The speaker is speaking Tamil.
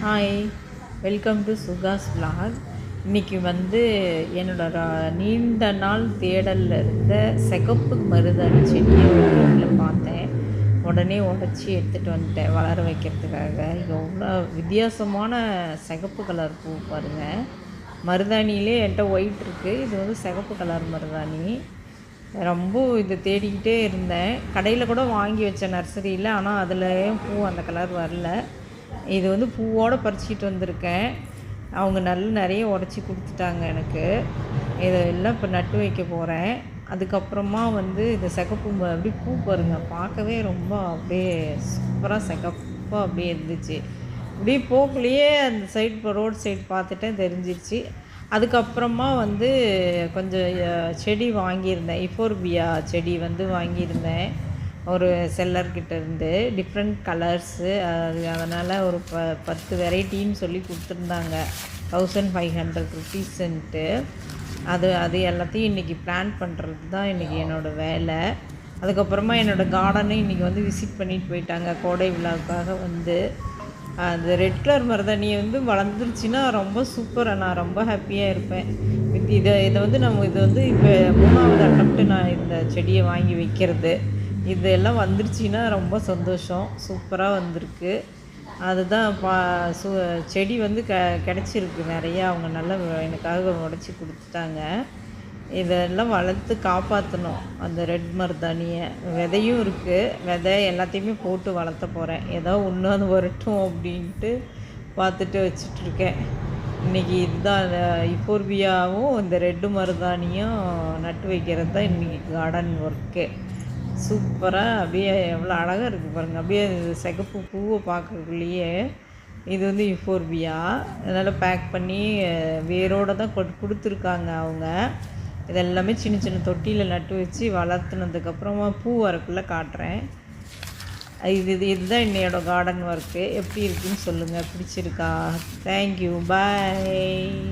Hi, welcome to Sukash vlog. இன்றைக்கி வந்து நீண்ட நாள் தேடலில் இருந்த சிகப்பு மருதாணி செடியை ஒரு வீட்டில் பார்த்தேன். உடனே உடச்சி எடுத்துகிட்டு வந்துட்டேன் வளர வைக்கிறதுக்காக. எவ்வளோ வித்தியாசமான சிகப்பு கலர் பூ பாருங்கள். மருதாணியிலே என்கிட்ட ஒயிட் இருக்குது, இது வந்து சிகப்பு கலர் மருதாணி. ரொம்ப இதை தேடிக்கிட்டே இருந்தேன். கடையில் கூட வாங்கி வச்சேன் நர்சரியில், ஆனால் அதில் பூ அந்த கலர் வரல. இது வந்து பூவோடு பறிச்சிட்டு வந்திருக்கேன். அவங்க நிறைய உடச்சி கொடுத்துட்டாங்க எனக்கு. இதெல்லாம் இப்போ நட்டு வைக்க போகிறேன். அதுக்கப்புறமா வந்து இந்த சிகப்பு அப்படியே பூ பாருங்கள், பார்க்கவே ரொம்ப அப்படியே சூப்பராக சிகப்பாக அப்படியே இருந்துச்சு. அப்படியே போக்குலேயே அந்த சைடு இப்போ ரோட் சைடு பார்த்துட்டேன், தெரிஞ்சிருச்சு. அதுக்கப்புறமா வந்து கொஞ்சம் செடி வாங்கியிருந்தேன். இஃபோர்பியா செடி வந்து வாங்கியிருந்தேன் ஒரு செல்லர்கிட்ட இருந்து. டிஃப்ரெண்ட் கலர்ஸு, அதனால் ஒரு 10 வெரைட்டின்னு சொல்லி கொடுத்துருந்தாங்க. 1500 ருபீஸுன்ட்டு. அது எல்லாத்தையும் இன்றைக்கி பிளான் பண்ணுறது தான் இன்றைக்கி என்னோடய வேலை. அதுக்கப்புறமா என்னோடய கார்டனை இன்றைக்கி வந்து விசிட் பண்ணிட்டு போயிட்டாங்க கோடை விழாவுக்காக வந்து. அந்த ரெட் கலர் மருதாணி வந்து வளர்ந்துருச்சுன்னா ரொம்ப சூப்பராக, நான் ரொம்ப ஹாப்பியாக இருப்பேன். இதை வந்து இது வந்து இப்போ 3வது அட்டம்ப்ட்டு நான் இந்த செடியை வாங்கி வைக்கிறது. இதெல்லாம் வந்துருச்சுன்னா ரொம்ப சந்தோஷம். சூப்பராக வந்திருக்கு. அதுதான் செடி வந்து கிடச்சிருக்கு நிறையா. அவங்க நல்லா எனக்காக உடச்சி கொடுத்துட்டாங்க. இதெல்லாம் வளர்த்து காப்பாற்றணும். அந்த ரெட் மருதாணியை விதையும் இருக்குது, விதை எல்லாத்தையுமே போட்டு வளர்த்த போகிறேன். ஏதோ ஒன்று அது வரட்டும் அப்படின்ட்டு பார்த்துட்டு வச்சிட்ருக்கேன். இன்றைக்கி இதுதான் இஃபோர்பியாவும் இந்த ரெட்டு மருதாணியும் நட்டு வைக்கிறது தான் இன்றைக்கி கார்டன் ஒர்க்கு. சூப்பராக அப்படியே எவ்வளோ அழகாக இருக்குது பாருங்கள். அப்படியே சிகப்பு பூவை பார்க்கக்குள்ளேயே இது வந்து இஃபோர்பியா. அதனால் பேக் பண்ணி வேரோடு தான் கொடுத்துருக்காங்க அவங்க. இதெல்லாமே சின்ன சின்ன தொட்டியில் நட்டு வச்சு வளர்த்துனதுக்கப்புறமா பூ வரக்குள்ளே காட்டுறேன். இதுதான் என்னோடய கார்டன் ஒர்க்கு. எப்படி இருக்குதுன்னு சொல்லுங்கள். பிடிச்சிருக்கா? தேங்க்யூ, பாய்.